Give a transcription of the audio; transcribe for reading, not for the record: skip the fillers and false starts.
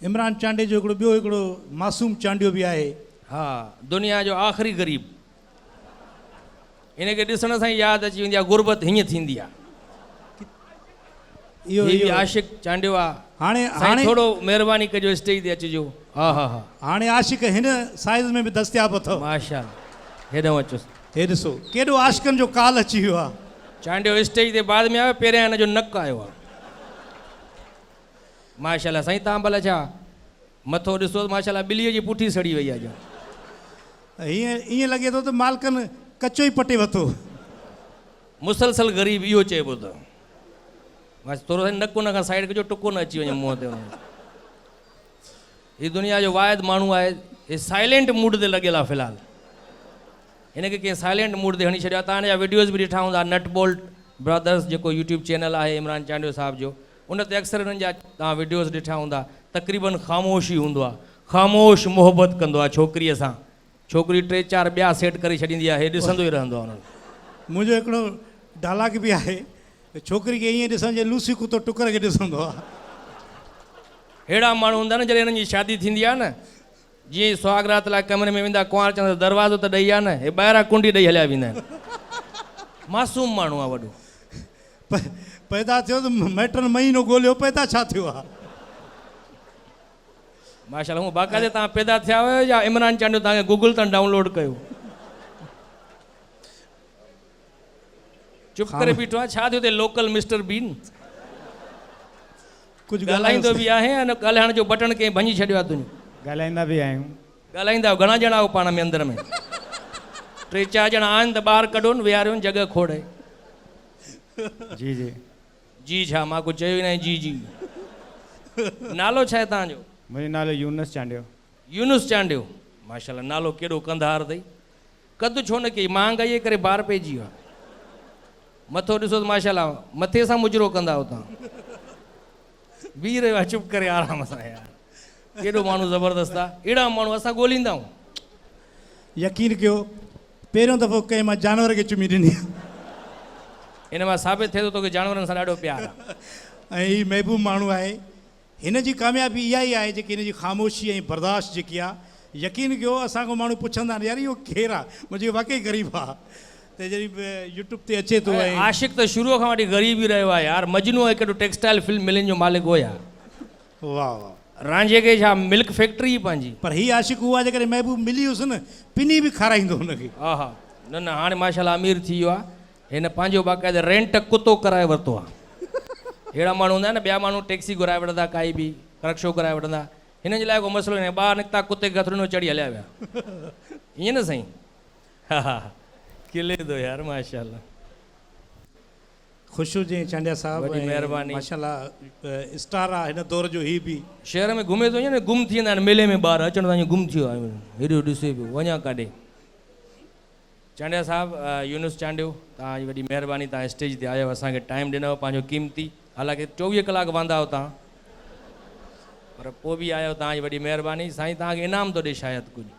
इमरान चांडे जो हिकिड़ो ॿियो हिकिड़ो मासूम चांडियो बि आहे। हा, दुनिया जो आख़िरी ग़रीब। इनखे ॾिसण सां ई यादि अची वेंदी आहे गुरबत हीअं थींदी आहे। इहो ही बि इहो आशिक़ चांडियो आहे। हाणे साईं हाणे थोरो महिरबानी कजो स्टेज ते अचिजो। हा हा हा, हाणे आशिक़ हिन साइज़ में बि दस्तियाब अथव। माशा हेॾो अचो। हे ॾिसो केॾो आशिक़नि जो काल अची वियो आहे। चांडियो स्टेज ते बाद में आयो, पहिरियां हिन जो नक आयो आहे। माशाल्लाह साईं, तव्हां भला छा मथो ॾिसो माशाल्लाह ॿिलीअ जी पुठी सड़ी वई आहे। हीअं ईअं लॻे थो त मालिकनि कचो ई पटे वरितो। मुसलसल ग़रीब इहो चइबो त। बसि थोरो साईं नक उन खां साइड कजो, टुको न अची वञे मुंहं ते। हीअ दुनिया जो वाहिद माण्हू आहे, हे साइलेंट मूड ते लॻियल आहे फ़िलहालु। हिनखे कंहिं साइलेंट मूड ते हणी छॾियो आहे। तव्हांजा वीडियोज़ बि ॾिठा हूंदा, नट बोल्ट ब्रदर्स जेको यूट्यूब चैनल आहे इमरान चांडियो साहिब जो, उन ते अक्सर हिननि जा तव्हां वीडियोज़ ॾिठा हूंदा। तक़रीबन ख़ामोश ई हूंदो आहे, ख़ामोश मोहबत कंदो आहे छोकिरीअ सां। छोकिरी 3-4 ॿिया सेट करे छॾींदी आहे, हे ॾिसंदो ई रहंदो आहे हुननि। मुंहिंजो हिकिड़ो डायलॉग बि आहे, छोकिरी खे ईअं ॾिसण जे लूसी कुतो टुकर खे ॾिसंदो आहे। अहिड़ा माण्हू हूंदा न, जॾहिं हिननि जी शादी थींदी आहे न, जीअं सुहागरात लाइ कमरे में वेंदा, कुंवार चवंदा दरवाज़ो त ॾेई आहे न, हे ॿाहिरां कुंडी ॾेई हलिया वेंदा आहिनि। मासूम माण्हू आहे वॾो। पैदा थियो त माइटनि महीनो ॻोल्हियो, पैदा छा थियो आहे। माशाल्लाह, हूअं बाक़ाइदे तव्हां पैदा थिया हुयो या इमरान चांडियो तव्हांखे गूगल तां डाउनलोड कयो? चुप करे बीठो आहे, छा थियो ते लोकल मिस्टर बीन कुझु ॻाल्हाईंदो बि आहे ऐं ॻाल्हाइण जो बटण कंहिं भञी छॾियो आहे तुंहिंजो? ॻाल्हाईंदा बि आहियूं। ॻाल्हाईंदा घणा ॼणा आहियो पाण में अंदर में? 3-4 ॼणा आहिनि त ॿाहिरि कढोनि, विहारियोनि जॻह खोड़े। जी जी जी छा, मां कुझु चयो ई न। जी जी। नालो छा आहे तव्हांजो? मुंहिंजो नालो यूनुस चांडियो। यूनुस चांडियो, माशाल्लाह नालो केॾो कंधार अथई। कदु छो न कई, महांगाईअ करे बार पइजी वियो आहे। मथो ॾिसो त माशाल्लाह मथे सां मुजरो कंदा हो तव्हां। बीह रहियो आहे चुप करे आराम सां। यार केॾो माण्हू ज़बरदस्त आहे। अहिड़ा माण्हू असां ॻोल्हींदा आहियूं। यकीन कयो, पहिरियों दफ़ो कंहिं मां जानवर खे चुमी ॾिनी। हिन मां साबित थिए थो तोखे जानवरनि सां ॾाढो प्यारु आहे। ऐं हीउ महबूब माण्हू आहे। हिन जी कामयाबी इहा ई आहे जेकी हिन जी ख़ामोशी ऐं बर्दाश्त जेकी आहे। यकीन कयो, असांखां माण्हू पुछंदा आहिनि यार इहो केरु आहे, मुंहिंजी वाक़ई ग़रीब आहे। त जॾहिं यूट्यूब ते अचे थो। ऐं आशिक़ त शुरूअ खां वठी ग़रीब ई रहियो आहे यार। मजनू हिकिड़ो टेक्सटाइल फिल्म मिलनि जो मालिक हो यार। वाह वाह। रांझे खे छा मिल्क फैक्ट्री पंहिंजी। पर हीअ आशिक़ उहा जेकॾहिं महबूब मिली हुयसि न, पिनी बि खाराईंदो हुनखे। हा हा, न न हाणे माशाल्लाह अमीर थी वियो आहे। हिन पंहिंजो बाक़ाइदे रेंट कुतो कराए वरितो आहे। अहिड़ा माण्हू हूंदा आहिनि न, ॿिया माण्हू टैक्सी घुराए वठंदा, काई बि रक्शो कराए वठंदा। हिन जे लाइ को मसइलो न आहे, ॿाहिरि निकिता कुते गथरुनि में चढ़ी हलिया विया। ईअं न साईं? हा हा, खिले थो यार माशाल्लाह। ख़ुशि हुजे चांडिया साहिबु, वॾी महिरबानी। माशाल्लाह स्टार आहे हिन दौर जो। हीउ बि शहर में घुमे थो ईअं न, गुम थी वेंदा आहिनि मेले में ॿार। अचण ताईं गुम थी वियो आहे, हेॾो ॾिसे पियो, वञा काॾे। चांडिया साहिबु, यूनुस चांडियो, तव्हांजी वॾी महिरबानी, तव्हां स्टेज ते आयो, असांखे टाइम ॾिनव पंहिंजो क़ीमती। हालांकि 24 कलाक वांदा हो तव्हां, पर पोइ बि आयो, तव्हांजी वॾी महिरबानी। साईं तव्हांखे इनाम थो ॾे शायदि कुझु।